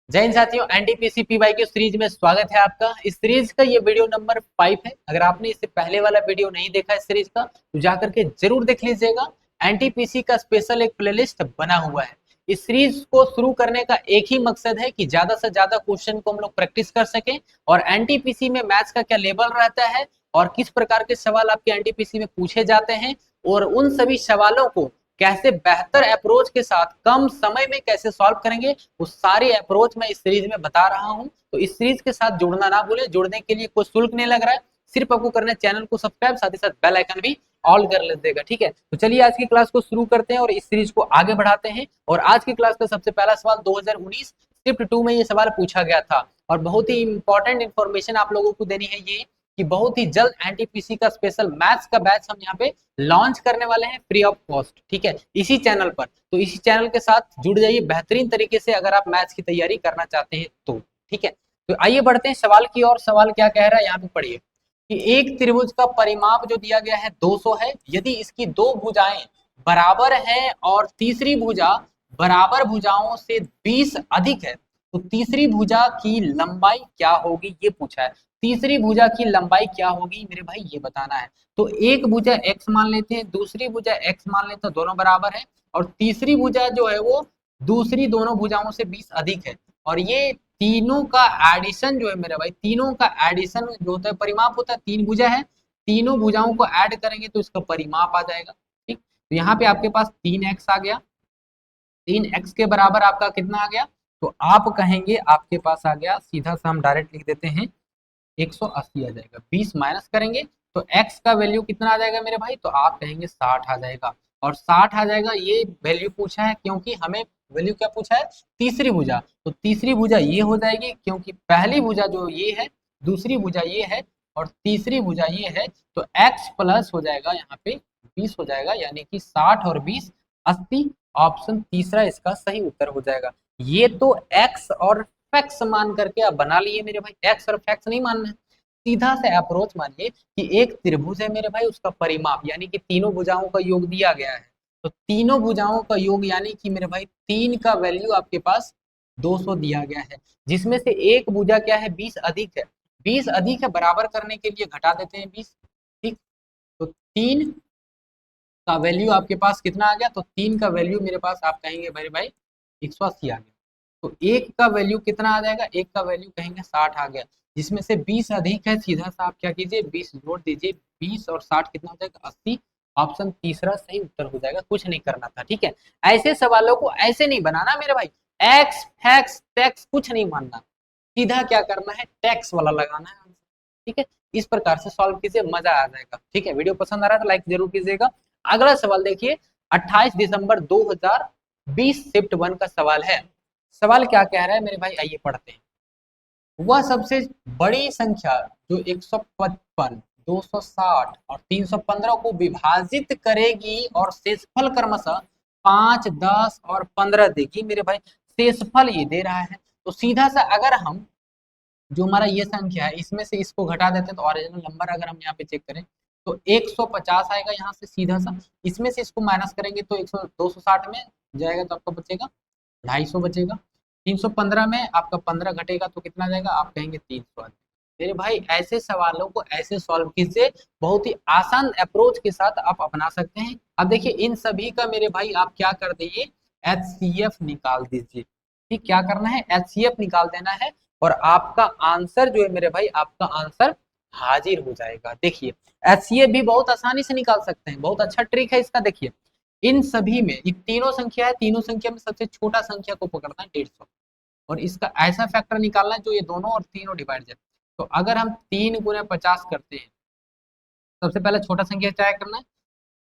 जय हिंद साथियों, NTPC PY के सीरीज में स्वागत है आपका। इस सीरीज का ये वीडियो नंबर 5 है। अगर आपने इससे पहले वाला वीडियो नहीं देखा इस सीरीज का तो जाकर के जरूर देख लीजिएगा। एनटीपीसी का स्पेशल एक प्लेलिस्ट बना हुआ है। इस सीरीज को शुरू करने का एक ही मकसद है कि ज्यादा से ज्यादा क्वेश्चन को हम लोग प्रैक्टिस कर सकें और एनटीपीसी में मैथ्स का क्या लेवल रहता है और किस प्रकार के सवाल आपके एनटीपीसी में पूछे जाते हैं और उन सभी सवालों को कैसे बेहतर अप्रोच के साथ कम समय में कैसे सॉल्व करेंगे, वो सारी अप्रोच मैं इस सीरीज में बता रहा हूं। तो इस सीरीज के साथ जुड़ना ना भूलें। जुड़ने के लिए कोई शुल्क नहीं लग रहा है, सिर्फ आपको करना है चैनल को सब्सक्राइब, साथ ही साथ बेल आइकन भी ऑल कर लीजिएगा। ठीक है, तो चलिए आज की क्लास को शुरू करते हैं और इस सीरीज को आगे बढ़ाते हैं। और आज की क्लास का सबसे पहला सवाल 2019 शिफ्ट 2 में ये सवाल पूछा गया था और बहुत ही इंपॉर्टेंट इंफॉर्मेशन आप लोगों को देनी है ये कि बहुत ही जल्द एनटीपीसी का स्पेशल मैथ्स का बैच हम यहाँ पे लॉन्च करने वाले हैं फ्री ऑफ कॉस्ट। ठीक है, इसी चैनल पर। तो इसी चैनल के साथ जुड़ जाइए बेहतरीन तरीके से अगर आप मैथ्स की तैयारी करना चाहते हैं तो। ठीक है, तो आइए बढ़ते हैं सवाल की ओर। सवाल क्या कह रहा है यहाँ पे पढ़िए कि एक त्रिभुज का परिमाप जो दिया गया है 200 है। यदि इसकी दो भुजाएं बराबर हैं और तीसरी भुजा बराबर भुजाओं से 20 अधिक है तो तीसरी भुजा की लंबाई क्या होगी, ये पूछा है। तीसरी भुजा की लंबाई क्या होगी मेरे भाई, ये बताना है। तो एक भुजा x मान लेते हैं, दूसरी भुजा x मान लेते हैं, दोनों बराबर है। और तीसरी भुजा जो है वो दूसरी दोनों भुजाओं से 20 अधिक है। और ये तीनों का एडिशन जो है मेरे भाई, तीनों का एडिशन जो होता है परिमाप होता है। तीन भुजा है, तीनों भुजाओं को ऐड करेंगे तो इसका परिमाप आ जाएगा। ठीक, तो यहाँ पे आपके पास 3x आ गया। 3x के बराबर आपका कितना आ गया, तो आप कहेंगे आपके पास आ गया, सीधा सा हम डायरेक्ट लिख देते हैं 180 आ जाएगा। 20 माइनस करेंगे तो x का वैल्यू कितना आ जाएगा मेरे भाई, तो आप कहेंगे 60 आ जाएगा। और 60 आ जाएगा, ये वैल्यू पूछा है क्योंकि हमें वैल्यू क्या पूछा है, तीसरी भुजा। तो तीसरी भुजा ये हो जाएगी क्योंकि पहली भुजा जो ये है, दूसरी भुजा ये है और तीसरी भुजा ये है। तो x प्लस हो जाएगा यहाँ पे 20 हो जाएगा, यानी कि 60 और 20 80। ऑप्शन तीसरा इसका सही उत्तर हो जाएगा। ये तो x और फैक्ट्स मान करके आप बना लिए मेरे भाई, एक्स और फैक्ट्स नहीं मानना है। सीधा से अप्रोच मानिए कि एक त्रिभुज है मेरे भाई, उसका परिमाप यानी कि तीनों भुजाओं का योग दिया गया है। तो तीनों भुजाओं का योग यानी कि मेरे भाई 3 का वैल्यू आपके पास 200 दिया गया है, जिसमें से एक भुजा क्या है 20 अधिक है। 20 अधिक है, बराबर करने के लिए घटा देते हैं 20। ठीक, तो 3 का वैल्यू आपके पास कितना आ गया, तो 3 का वैल्यू मेरे पास आप कहेंगे मेरे भाई 180 आ गया। तो एक का वैल्यू कितना आ जाएगा, एक का वैल्यू कहेंगे 60 आ गया, जिसमें से 20 अधिक है। सीधा सा आप क्या कीजिए 20 जोड़ दीजिए, 20 और 60 कितना हो जाएगा 80। ऑप्शन तीसरा सही उत्तर हो जाएगा, कुछ नहीं करना था। ठीक है, ऐसे सवालों को ऐसे नहीं बनाना मेरे भाई, एक्स फैक्स टैक्स कुछ नहीं मानना, सीधा क्या करना है टैक्स वाला लगाना है। ठीक है, इस प्रकार से सॉल्व कीजिए, मजा आ जाएगा। ठीक है, वीडियो पसंद आ रहा है तो लाइक जरूर कीजिएगा। अगला सवाल देखिए, 28 दिसंबर 2020 शिफ्ट 1 का सवाल है। सवाल क्या कह रहा है मेरे भाई, आइए पढ़ते हैं। वह सबसे बड़ी संख्या जो 155, 260 और 315 को विभाजित करेगी और शेषफल क्रमशः 5, 10 और 15 देगी मेरे भाई। शेषफल ये दे रहा है, तो सीधा सा अगर हम जो हमारा ये संख्या है इसमें से इसको घटा देते हैं तो ओरिजिनल नंबर अगर हम यहाँ पे चेक करें तो 150 आएगा यहाँ से। सीधा सा इसमें से इसको माइनस करेंगे तो 100 260 में जाएगा तो आपका बचेगा 250 बचेगा। 315 में आपका 15 घटेगा तो कितना जाएगा, आप कहेंगे 300। मेरे भाई ऐसे सवालों को ऐसे सॉल्व कीजिए, बहुत ही आसान अप्रोच के साथ आप अपना सकते हैं। अब देखिए इन सभी का मेरे भाई आप क्या कर दीजिए, HCF निकाल दीजिए। ठीक, क्या करना है, HCF निकाल देना है और आपका आंसर जो है मेरे भाई, आपका आंसर हाजिर हो जाएगा। देखिए HCF भी बहुत आसानी से निकाल सकते हैं, बहुत अच्छा ट्रिक है इसका। देखिए इन सभी में ये तीनों संख्या है, तीनों संख्या में सबसे छोटा संख्या को पकड़ना है 150 और इसका ऐसा फैक्टर निकालना है जो ये दोनों और तीनों डिवाइड जाए। तो अगर हम 3 गुना 50 करते हैं, सबसे पहले छोटा संख्या क्या करना है,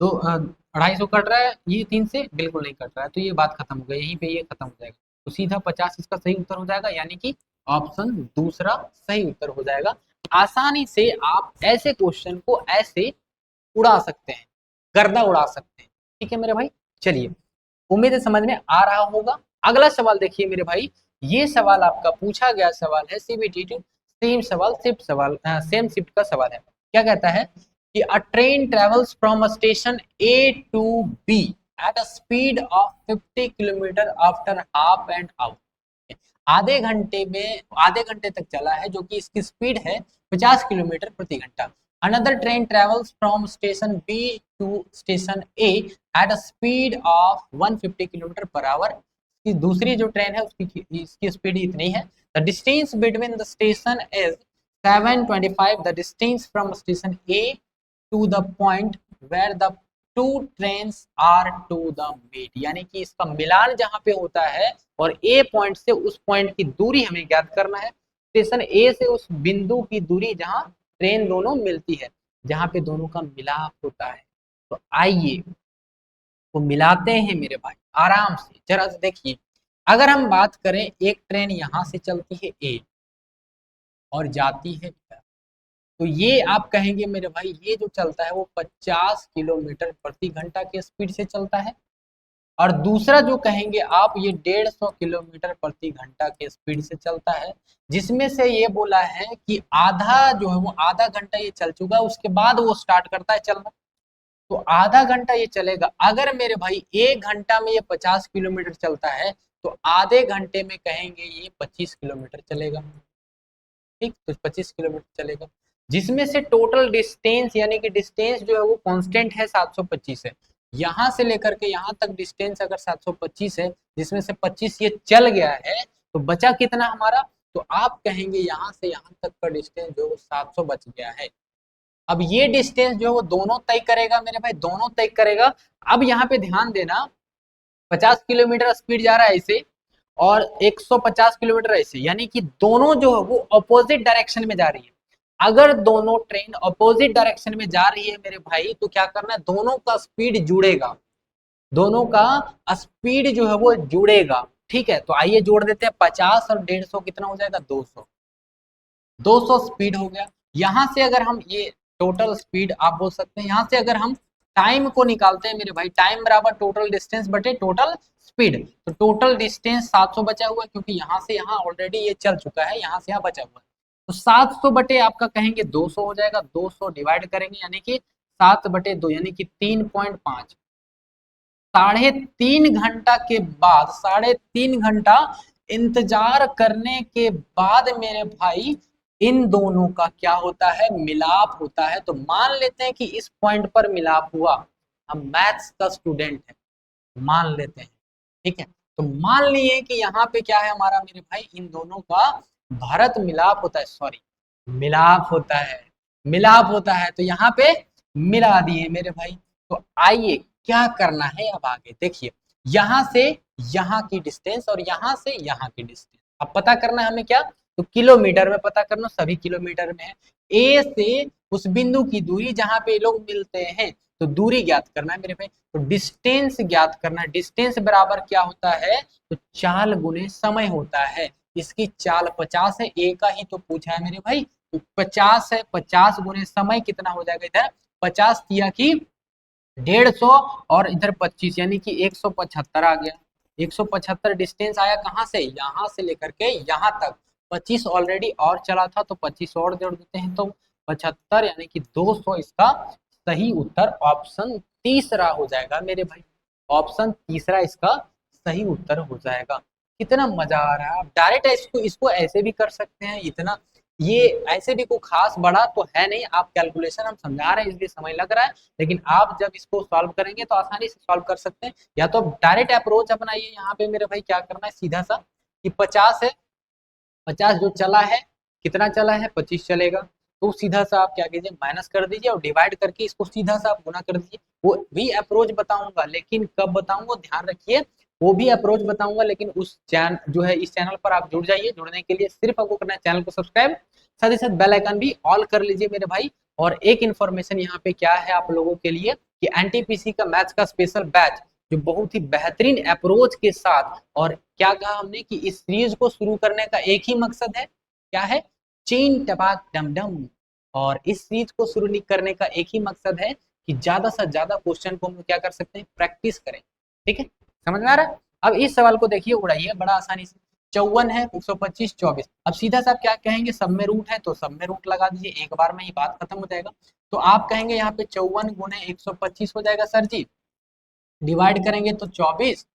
तो 250 कट रहा है, ये 3 से बिल्कुल नहीं कट रहा है, तो ये बात खत्म हो गई, यहीं पे ये खत्म हो जाएगा। तो सीधा 50 इसका सही उत्तर हो जाएगा, यानी कि ऑप्शन दूसरा सही उत्तर हो जाएगा। आसानी से आप ऐसे क्वेश्चन को ऐसे उड़ा सकते हैं, गर्दा उड़ा सकते हैं। ठीक है मेरे भाई, चलिए उम्मीद है समझ में आ रहा होगा। अगला सवाल देखिए मेरे भाई, ये सवाल आपका पूछा गया सवाल है सीबीटी टू, सेम सवाल शिफ्ट सवाल, सेम शिफ्ट का सवाल है। क्या कहता है कि a train travels from a station A to B at a speed of 50 kilometre after half an hour. आधे घंटे तक चला है, जो कि इसकी स्पीड है 50 किलोमीटर प्रति घंटा। Another train travels from station B to station A at a speed of 150 kilometre per hour. की दूसरी जो ट्रेन है उसकी इसकी स्पीड इतनी है। The distance between the station is 725। The distance from station A to the point where the two trains are to the meet, यानी कि इसका मिलान जहां पे होता है और ए पॉइंट से उस पॉइंट की दूरी हमें ज्ञात करना है। स्टेशन ए से उस बिंदु की दूरी जहां ट्रेन दोनों मिलती है, जहां पे दोनों का मिलाप होता है। तो आइए वो मिलाते हैं मेरे भाई आराम से, जरा देखिए। अगर हम बात करें, एक ट्रेन यहां से चलती है ए और जाती है, तो ये आप कहेंगे मेरे भाई ये जो चलता है वो 50 किलोमीटर प्रति घंटा के स्पीड से चलता है। और दूसरा जो कहेंगे आप, ये 150 किलोमीटर प्रति घंटा के स्पीड से चलता है, जिसमें से ये बोला है कि आधा जो है वो आधा घंटा ये चल चुका है, उसके बाद वो स्टार्ट करता है चलना। तो आधा घंटा ये चलेगा। अगर मेरे भाई 1 घंटा में ये 50 किलोमीटर चलता है, तो आधे घंटे में कहेंगे ये 25 किलोमीटर चलेगा। ठीक, तो 25 किलोमीटर चलेगा, जिसमें से टोटल डिस्टेंस यानी कि डिस्टेंस जो है वो कांस्टेंट है 725 है। यहाँ से लेकर के यहाँ तक डिस्टेंस अगर 725 है, जिसमें से 25 ये चल गया है, तो बचा कितना हमारा? तो आप कहेंगे यहाँ से यहाँ तक का डिस्टेंस जो 700 बच गया है। अब ये डिस्टेंस जो है वो दोनों तय करेगा मेरे भाई, दोनों तय करेगा। अब यहाँ पे ध्यान देना, 50 किलोमीटर स्पीड जा रहा है इसे और 150 किलोमीटर ऐसे, यानी कि दोनों जो है वो अपोजिट डायरेक्शन में जा रही है। अगर दोनों ट्रेन अपोजिट डायरेक्शन में जा रही है मेरे भाई, तो क्या करना है, दोनों का स्पीड जुड़ेगा, दोनों का स्पीड जो है वो जुड़ेगा। ठीक है, तो आइए जोड़ देते हैं। 50 और 150 कितना हो जाएगा? 200। 200 स्पीड हो गया। यहां से अगर हम ये टोटल स्पीड आप बोल सकते हैं, यहां से अगर हम टाइम को निकालते हैं मेरे भाई, टाइम बराबर टोटल डिस्टेंस बटे टोटल स्पीड। तो टोटल डिस्टेंस 700 बचा हुआ है, क्योंकि यहाँ से यहाँ ऑलरेडी ये चल चुका है, यहाँ से यहाँ बचा हुआ है। तो 700 बटे आपका कहेंगे 200 हो जाएगा। 200 डिवाइड करेंगे यानी कि 7/2 यानी कि 3.5। 3.5 घंटा के बाद, 3.5 घंटा इंतजार करने के बाद मेरे भाई इन दोनों का क्या होता है? मिलाप होता है। तो मान लेते हैं कि इस पॉइंट पर मिलाप हुआ। हम मैथ्स का स्टूडेंट है, मान लेते हैं। ठीक है, तो मान लिए कि यहाँ पे क्या है हमारा मेरे भाई, इन दोनों का भारत मिलाप होता है, सॉरी मिलाप होता है, मिलाप होता है। तो यहाँ पे मिला दिए मेरे भाई। तो आइए क्या करना है अब आगे देखिए, यहाँ से यहाँ की डिस्टेंस और यहाँ से यहाँ की डिस्टेंस अब पता करना है हमें। क्या? तो किलोमीटर में पता करना, सभी किलोमीटर में है। ए से उस बिंदु की दूरी जहां पे लोग मिलते हैं, तो दूरी ज्ञात करना है मेरे भाई। तो डिस्टेंस ज्ञात करना है। डिस्टेंस बराबर क्या होता है? तो चाल गुने समय होता है। इसकी चाल 50 है, ए का ही तो पूछा है मेरे भाई। तो 50 है, 50 गुने समय कितना हो जाएगा? इधर 50 किया कि 150 और इधर 25 यानी कि 175 आ गया। 175 डिस्टेंस आया कहाँ से? यहाँ से लेकर के यहाँ तक। 25 ऑलरेडी और चला था, तो 25 और जोड़ देते हैं, तो 75 यानी कि 200 इसका सही उत्तर ऑप्शन तीसरा हो जाएगा मेरे भाई। ऑप्शन तीसरा इसका सही उत्तर हो जाएगा। कितना मजा आ रहा है। आप डायरेक्ट इसको इसको ऐसे भी कर सकते हैं। इतना ये ऐसे भी कोई खास बड़ा तो है नहीं। आप कैलकुलेशन हम समझा रहे हैं इसलिए समय लग रहा है, लेकिन आप जब इसको सॉल्व करेंगे तो आसानी से सॉल्व कर सकते हैं। या तो डायरेक्ट अप्रोच अपनाइए। यहाँ पे मेरे भाई क्या करना है, सीधा सा कि 50 है, 50 जो चला है, कितना चला है? 25 चलेगा। तो सीधा सा आप क्या कीजिए, माइनस कर दीजिए और डिवाइड करके इसको सीधा सा आप गुना कर दीजिए। वो भी अप्रोच बताऊंगा, लेकिन कब बताऊंगा ध्यान रखिए। वो भी अप्रोच बताऊंगा, लेकिन उस चैनल जो है इस चैनल पर आप जुड़ जाइए। जुड़ने के लिए सिर्फ आपको करना है चैनल को सब्सक्राइब, साथ ही साथ बेल आइकन भी ऑल कर लीजिए मेरे भाई। और एक इन्फॉर्मेशन यहाँ पे क्या है आप लोगों के लिए कि एनटीपीसी का मैथ्स का स्पेशल बैच जो बहुत ही बेहतरीन अप्रोच के साथ, और क्या कहा हमने कि इस सीरीज को शुरू करने का एक ही मकसद है, क्या है? चीन टपाक डम डम। और इस सीरीज को शुरू करने का एक ही मकसद है कि ज्यादा से ज्यादा क्वेश्चन को हम क्या कर सकते हैं, प्रैक्टिस करें। ठीक है, समझ में आ रहा है? अब इस सवाल को देखिए, उड़ाइए बड़ा आसानी से। 54 है, 125, 24। अब सीधा सा आप क्या कहेंगे, सब में रूट है तो सब में रूट लगा दीजिए, एक बार में ही बात खत्म हो जाएगा। तो आप कहेंगे यहाँ पे 54 गुने 125 हो जाएगा सर जी। डिवाइड करेंगे तो 24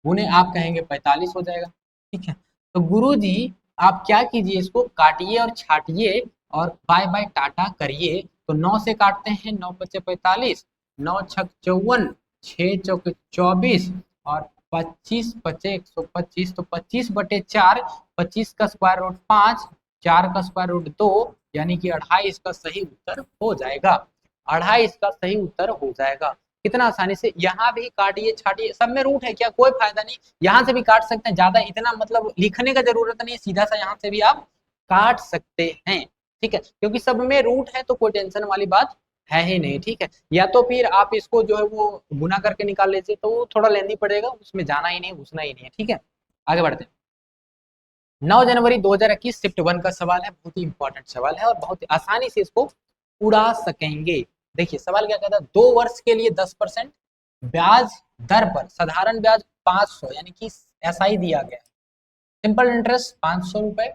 गुने आप कहेंगे 45 हो जाएगा। ठीक है, तो गुरुजी आप क्या कीजिए, इसको काटिए और छाटिए और बाय बाय टाटा करिए। तो 9 से काटते हैं, 9 पचे 45, 9 छक 54, 6 चौके 24 और 25 पचे 125, तो 25/4, 25 का स्क्वायर रूट 5, 4 का स्क्वायर रूट 2, यानी कि 28 का सही उत्तर हो जाएगा। 28 का सही उत्तर हो जाएगा। कितना आसानी से, यहाँ भी काटिए छाटिए, सब में रूट है क्या, कोई फायदा नहीं, यहाँ से भी काट सकते हैं, ज्यादा इतना मतलब लिखने का जरूरत नहीं, सीधा सा यहाँ से भी आप काट सकते हैं। ठीक है, क्योंकि सब में रूट है तो कोई टेंशन वाली बात है ही नहीं। ठीक है, या तो फिर आप इसको जो है वो गुना करके निकाल लीजिए, तो वो थोड़ा लेंदी पड़ेगा, उसमें जाना ही नहीं, घुसना ही नहीं है। ठीक है, आगे बढ़ते हैं। 9 जनवरी 2021 शिफ्ट 1 का सवाल है, बहुत ही इंपॉर्टेंट सवाल है और बहुत आसानी से इसको उड़ा सकेंगे। देखिए सवाल क्या कहता है, 2 वर्ष के लिए 10% ब्याज दर पर साधारण ब्याज 500, यानी कि एसआई दिया गया है, सिंपल इंटरेस्ट 500 रुपए।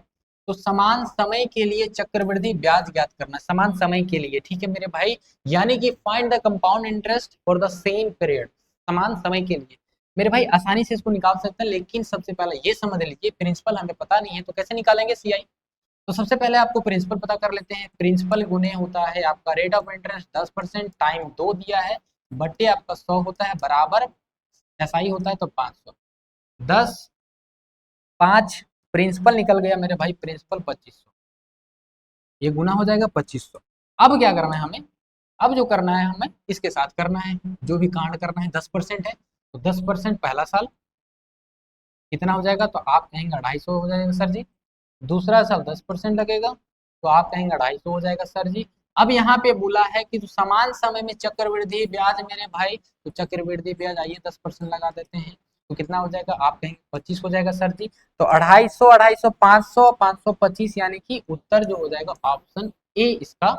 तो समान समय के लिए चक्रवृद्धि ब्याज ज्ञात करना, समान समय के लिए। ठीक है मेरे भाई, यानी कि find the compound interest for the same period, समान समय के लिए। मेरे भाई आसानी से इसको निकाल सकते हैं, लेकिन सबसे पहले ये समझ लीजिए, प्रिंसिपल हमें पता नहीं है तो कैसे निकालेंगे सीआई। तो सबसे पहले आपको प्रिंसिपल पता कर लेते हैं। प्रिंसिपल गुने होता है आपका रेट ऑफ इंटरेस्ट 10%, टाइम 2 दिया है, बट्टे आपका 100 होता है, बराबर एसआई होता है तो 500। 10 5 प्रिंसिपल निकल गया मेरे भाई, प्रिंसिपल 2500, ये गुना हो जाएगा 2500। अब क्या करना है हमें, अब जो करना है हमें इसके साथ करना है, जो भी कांड करना है। 10% है तो 10% पहला साल कितना हो जाएगा, तो आप कहेंगे 250 हो जाएगा सर जी। दूसरा साल 10% लगेगा तो आप कहेंगे 250 हो जाएगा सर जी। अब यहाँ पे बोला है कि जो समान समय में चक्रवृद्धि ब्याज मेरे भाई, तो चक्रवृद्धि ब्याज आइए 10% लगा देते हैं, तो कितना हो जाएगा, आप कहेंगे 25 हो जाएगा सर जी। तो 250, 250, 500, 525, यानी कि उत्तर जो हो जाएगा ऑप्शन ए इसका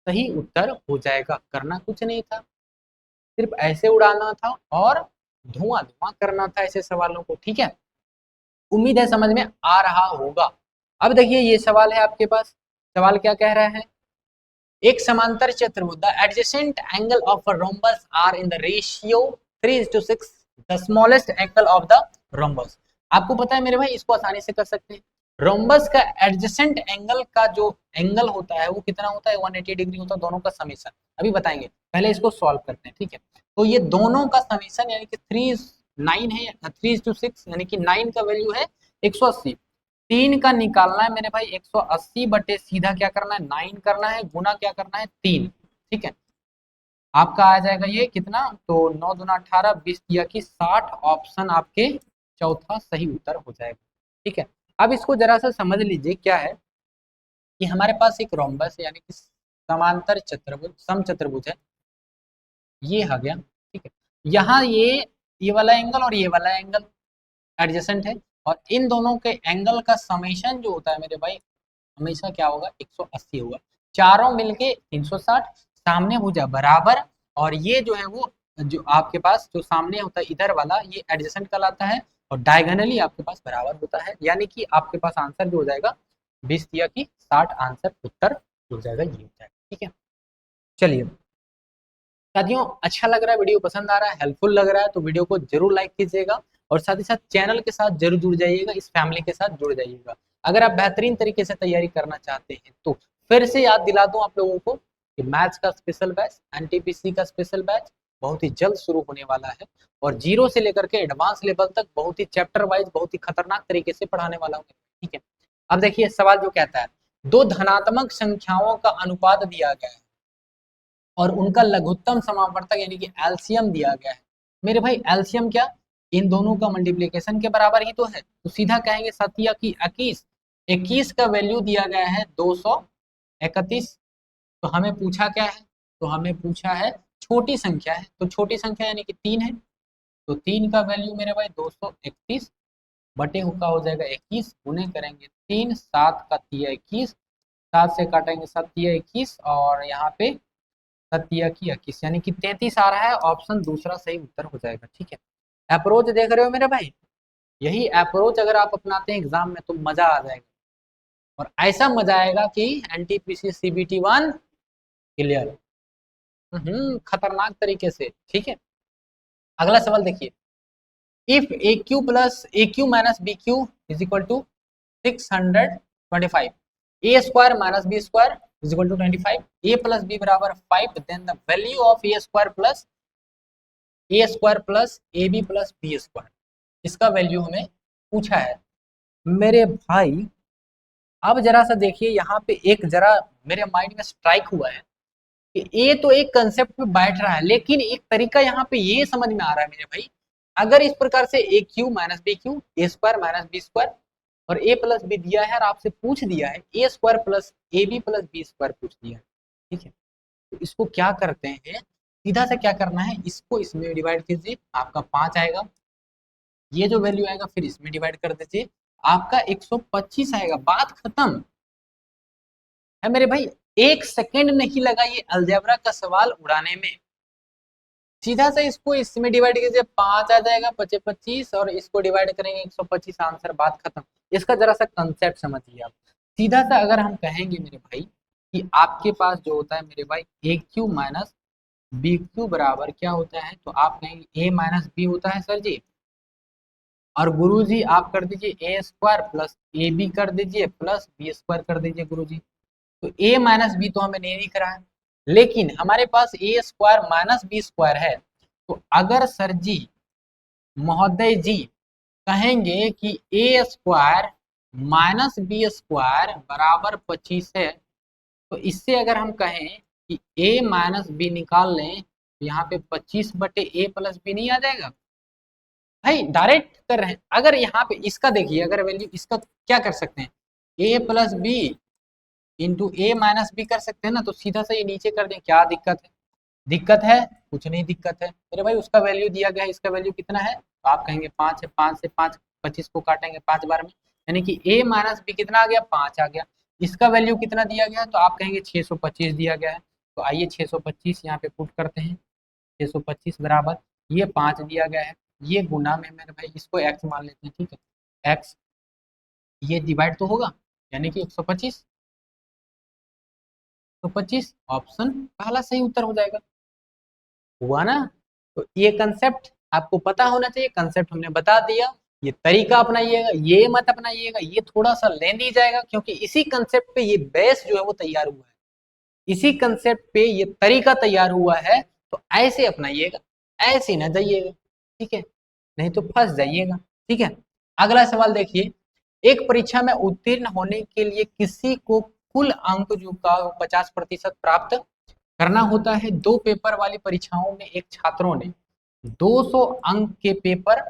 सही उत्तर हो जाएगा। करना कुछ नहीं था, सिर्फ ऐसे उड़ाना था और धुआं धुआं करना था ऐसे सवालों को। ठीक है, उम्मीद है समझ में आ रहा होगा। अब देखिए ये सवाल है आपके पास, सवाल क्या कह रहा है, एक समांतर चतुर्भुज the adjacent angle of a rhombus are in the ratio 3:6 the smallest angle of the rhombus. आपको पता है मेरे भाई, इसको आसानी से कर सकते हैं। रोम्बस का एडजेसेंट एंगल का जो एंगल होता है वो कितना होता है, 180 डिग्री होता है, दोनों का समीशन अभी बताएंगे, पहले इसको सॉल्व करते हैं। ठीक है, तो ये दोनों का समीशन यानी कि 9 है, 3:6 यानी कि 9 का वैल्यू है 180, 3 का निकालना है मेरे भाई 180 बटे सीधा क्या करना है 9 करना है, गुना क्या करना है 3। ठीक है, आपका आ जाएगा ये कितना, तो 9 दूना 18, 20 दिया कि 60, ऑप्शन आपके चौथा सही उत्तर हो जाएगा। ठीक है, अब इसको जरा सा समझ लीजिए, क्या है कि हमारे पास एक रोम्बस यानी कि समांतर चतुर्भुज समचतुर्भुज है, ये आ गया। ठीक है, यहाँ ये वाला एंगल और ये वाला एंगल एडजेसेंट है, और इन दोनों के एंगल का समेशन जो होता है मेरे भाई हमेशा क्या होगा, 180 होगा। चारों मिलके 360, सामने भुजा बराबर, और ये जो है वो जो आपके पास जो सामने होता है इधर वाला ये एडजेसेंट कहलाता है, और डायगोनली आपके पास बराबर होता है, यानी कि आपके पास आंसर जो हो जाएगा 20 दिया कि 60 आंसर उत्तर हो जाएगा, ये हो जाएगा। ठीक है, चलिए साथियों, अच्छा लग रहा है, वीडियो पसंद आ रहा है, हेल्पफुल लग रहा है, तो वीडियो को जरूर लाइक कीजिएगा और साथ ही साथ चैनल के साथ जरूर जुड़ जाइएगा, इस फैमिली के साथ जुड़ जाइएगा। अगर आप बेहतरीन तरीके से तैयारी करना चाहते हैं तो फिर से याद दिला दूं आप लोगों को कि मैथ्स का स्पेशल बैच, एनटीपीसी का स्पेशल बैच बहुत ही जल्द शुरू होने वाला है, और जीरो से लेकर के एडवांस लेवल तक बहुत ही चैप्टर वाइज बहुत ही खतरनाक तरीके से पढ़ाने वाला हूँ। ठीक है, अब देखिए सवाल जो कहता है, दो धनात्मक संख्याओं का अनुपात दिया गया है और उनका लघुत्तम समावर्तक यानी कि एलसीएम दिया गया है। मेरे भाई एलसीएम क्या, इन दोनों का मल्टीप्लीकेशन के बराबर ही तो है, तो सीधा कहेंगे 7 की 21, 21 का वैल्यू दिया गया है 231। तो हमें पूछा क्या है, तो हमें पूछा है छोटी संख्या है, तो छोटी संख्या यानी कि 3 है, तो 3 का वैल्यू मेरे भाई 231 बटे का हो जाएगा 21, गुने करेंगे 3, 7 का 21, 7 से काटेंगे 7 21, और यहाँ पे 7 की 21 यानी कि 33 आ रहा है, ऑप्शन दूसरा सही उत्तर हो जाएगा। ठीक है, अप्रोच देख रहे हो मेरे भाई, यही अप्रोच अगर आप अपनाते हैं एग्जाम में तो मजा आ जाएगा, और ऐसा मजा आएगा कि एनटीपीसी सीबीटी 1 क्लियर, खतरनाक तरीके से। ठीक है, अगला सवाल देखिए, if a cube plus a Q minus B cube is equal to 625 a square minus B square is equal to 25 a plus b बराबर 5 then the value of a square plus A B plus B square इसका value हमें पूछा है मेरे भाई। अब जरा सा देखिए यहाँ पे एक जरा मेरे माइंड में स्ट्राइक हुआ है कि ये तो एक कंसेप्ट में बैठ रहा है लेकिन एक तरीका यहाँ पे ये समझ में आ रहा है मेरे भाई, अगर इस प्रकार से A Q minus B Q A square minus B square और ए प्लस बी दिया है और आपसे पूछ दिया है A square plus A B plus B square पूछ दिया है, ठीक है। तो इसको क्या करते हैं, सीधा से क्या करना है, इसको इसमें डिवाइड कीजिए, आपका 5 आएगा, ये जो वैल्यू आएगा फिर इसमें डिवाइड कर दीजिए, आपका 125 आएगा, बात खत्म है मेरे भाई। एक सेकंड नहीं लगा ये अलजेब्रा का सवाल उड़ाने में, सीधा से इसको इसमें डिवाइड कीजिए, 5 आ जाएगा, 25 25 और इसको डिवाइड करेंगे 125, आंसर, बात खत्म। इसका जरा सा कंसेप्ट समझिए आप। सीधा सा अगर हम कहेंगे मेरे भाई कि आपके पास जो होता है मेरे भाई ए क्यू माइनस बी क्यू बराबर क्या होता है, तो आप कहेंगे ए माइनस बी होता है सर जी, और गुरुजी आप कर दीजिए ए स्क्वायर प्लस ए बी कर दीजिए प्लस बी स्क्वायर कर दीजिए गुरुजी। तो ए माइनस बी तो हमें नहीं दिख रहा है, लेकिन हमारे पास ए स्क्वायर माइनस बी स्क्वायर है, तो अगर सर जी महोदय जी कहेंगे कि ए स्क्वायर माइनस बी स्क्वायर बराबर 25 है, तो इससे अगर हम कहें कि ए माइनस बी निकाल लें तो यहाँ पे 25 बटे ए प्लस बी नहीं आ जाएगा भाई, डायरेक्ट कर रहे हैं। अगर यहाँ पे इसका देखिए, अगर वैल्यू इसका क्या कर सकते हैं, ए प्लस बी इंटू ए माइनस बी कर सकते हैं ना, तो सीधा सा ये नीचे कर दें, क्या दिक्कत है, दिक्कत है कुछ नहीं दिक्कत है मेरे भाई, उसका वैल्यू दिया गया है, इसका वैल्यू कितना है, तो आप कहेंगे 5 है, 5 से 5 25 को काटेंगे 5 बार में, यानी कि ए माइनस बी कितना आ गया, 5 आ गया, इसका वैल्यू कितना दिया गया है, तो आप कहेंगे 625 दिया गया है, तो आइए 625 यहाँ पे पुट करते हैं, 625 बराबर ये 5 दिया गया है, ये गुना में मेरे भाई इसको x मान लेते हैं, ठीक है, x ये डिवाइड तो होगा, यानी कि 125 तो 25 ऑप्शन पहला सही उत्तर हो जाएगा, हुआ ना। तो ये कंसेप्ट आपको पता होना चाहिए, कंसेप्ट हमने बता दिया, ये तरीका अपनाइएगा, ये मत अपनाइएगा, ये थोड़ा सा लेंदी जाएगा, क्योंकि इसी कंसेप्ट पे ये बेस जो है वो तैयार हुआ है, इसी कंसेप्ट पे ये तरीका तैयार हुआ है, तो ऐसे अपनाइएगा, ऐसे ना जाइएगा, ठीक है, नहीं तो फंस जाइएगा, ठीक है। अगला सवाल देखिए, एक परीक्षा में उत्तीर्ण होने के लिए किसी को कुल अंक जो का 50% प्राप्त करना होता है। 2 पेपर वाली परीक्षाओं में एक छात्रों ने 200 अंक के पेपर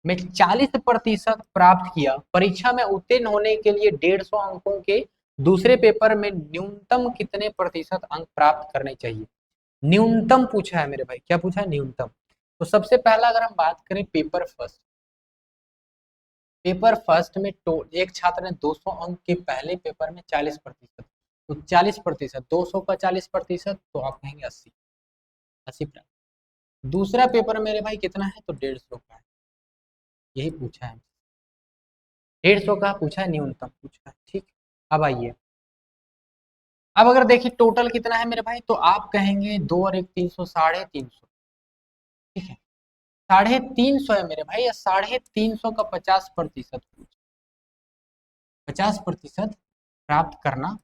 में 40% प्राप्त किया, परीक्षा में उत्तीर्ण होने के लिए 150 अंकों के दूसरे पेपर में न्यूनतम कितने प्रतिशत अंक प्राप्त करने चाहिए, न्यूनतम पूछा है मेरे भाई, क्या पूछा है, न्यूनतम। तो सबसे पहला अगर हम बात करें पेपर फर्स्ट, पेपर फर्स्ट में तो एक छात्र ने 200 अंक के पहले पेपर में 40%, तो 40%, 200 का 40%, तो आप कहेंगे 80, 80 प्राप्त। दूसरा पेपर मेरे भाई कितना है, तो 150 का है, यही पूछा है, 150 का पूछा है, न्यूनतम पूछा है, ठीक। अब आइए, अब अगर देखिए टोटल कितना है मेरे भाई, तो आप कहेंगे 2 और 1 300, 350, ठीक है, 350 है मेरे भाई, 350 का 50%, 50% प्राप्त करना,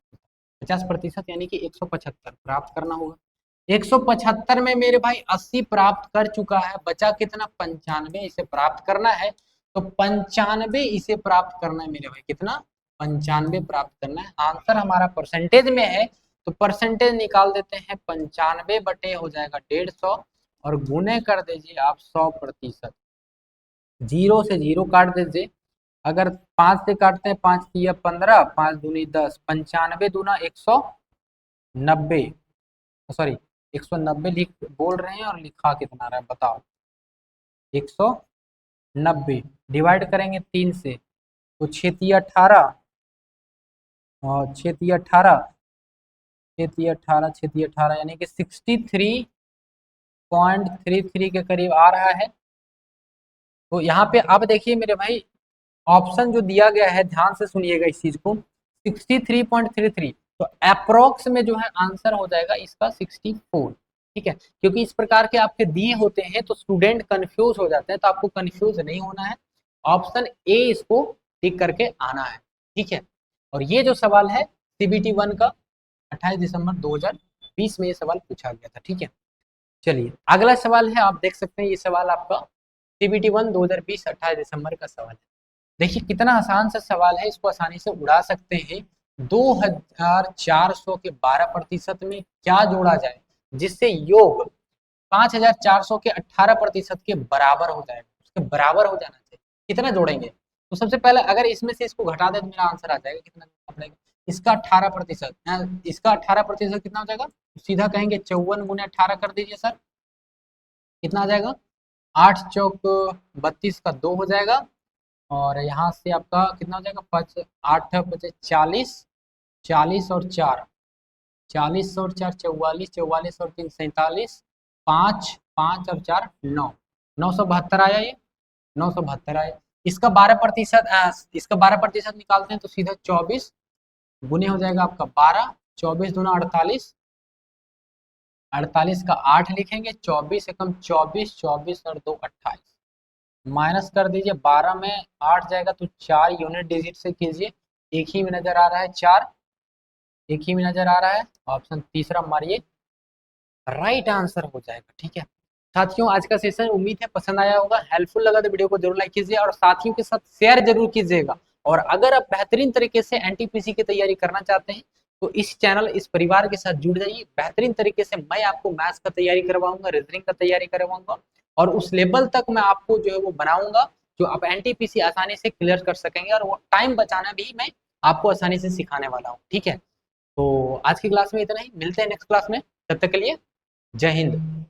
50% यानी कि 175 प्राप्त करना होगा, 175 में मेरे भाई 80 प्राप्त कर चुका है, बचा कितना, 95 इसे प्राप्त करना है, तो 95 इसे प्राप्त करना है मेरे भाई, कितना, 95 प्राप्त करना है। आंसर हमारा परसेंटेज में है, तो परसेंटेज निकाल देते हैं, 95 बटे हो जाएगा 150 और गुने कर दीजिए आप 100%, 0 से 0 काट दीजिए, अगर 5 से काटते हैं, 5 तिया 15, 5 दूनी 10, 95 दूना 190, सॉरी 190 लिख बोल रहे हैं और लिखा कितना रहा है बताओ, 190 डिवाइड करेंगे 3 से, तो 6 तिया 18 और 6 तिया 18, 6 तिया 18, 6 तिया 18 यानी कि 63.33 के करीब आ रहा है। तो यहाँ पे आप देखिए मेरे भाई ऑप्शन जो दिया गया है, ध्यान से सुनिएगा इस चीज को, 63.33, तो अप्रोक्स में जो है आंसर हो जाएगा इसका 64, ठीक है, क्योंकि इस प्रकार के आपके दिए होते हैं तो स्टूडेंट कंफ्यूज हो जाते हैं, तो आपको कंफ्यूज नहीं होना है, ऑप्शन ए इसको टिक करके आना है, ठीक है। और ये जो सवाल है CBT 1 का 28 दिसंबर 2020 में ये सवाल पूछा गया था, ठीक है। चलिए अगला सवाल है, आप देख सकते हैं ये सवाल आपका CBT 1 2020 28 दिसंबर का सवाल है। देखिए कितना आसान सा सवाल है, इसको आसानी से उड़ा सकते हैं। 2400 के 12% में क्या जोड़ा जाए जिससे योग 5400 के 18% के बराबर हो जाए, उसके बराबर हो जाना चाहिए। कितना जोड़ेंगे? तो सबसे पहले अगर इसमें से इसको घटा दे तो मेरा आंसर आ जाएगा, कितना पड़ेगा? इसका 18%, इसका 18% कितना हो जाएगा? सीधा कहेंगे 54 गुने 18 कर दीजिए सर, कितना आ जाएगा? 8 चौक 32 का 2 हो जाएगा, और यहाँ से आपका कितना हो जाएगा? 8 बचे 40, 40 और 4, 40 और 4 44, 44 और 3 47, 5 5 और 4 9, 972 आया ये, 972 आया। इसका 12%, इसका 12% निकालते हैं तो सीधा 24 गुने हो जाएगा आपका 12, 24 दूना 48, 48 का 8 लिखेंगे, 24 एकम 24, 24 और 2 28, माइनस कर दीजिए, 12 में 8 जाएगा तो 4 यूनिट डिजिट से कीजिए, एक ही में नजर आ रहा है 4, एक ही में नजर आ रहा है, ऑप्शन तीसरा मारिए, राइट आंसर हो जाएगा, ठीक है। साथियों आज का सेशन उम्मीद है पसंद आया होगा, हेल्पफुल लगा तो वीडियो को जरूर लाइक कीजिए और साथियों के साथ शेयर जरूर कीजिएगा। और अगर आप बेहतरीन तरीके से एनटीपीसी की तैयारी करना चाहते हैं तो इस चैनल, इस परिवार के साथ जुड़ जाइए। बेहतरीन तरीके से मैं आपको मैथ्स का तैयारी करवाऊंगा, रीजनिंग का तैयारी करवाऊंगा, और उस लेवल तक मैं आपको जो है वो बनाऊंगा जो आप एनटीपीसी आसानी से क्लियर कर सकेंगे, और वो टाइम बचाना भी मैं आपको आसानी से सिखाने वाला हूँ, ठीक है। तो आज की क्लास में इतना ही, मिलते हैं नेक्स्ट क्लास में, तब तक के लिए जय हिंद।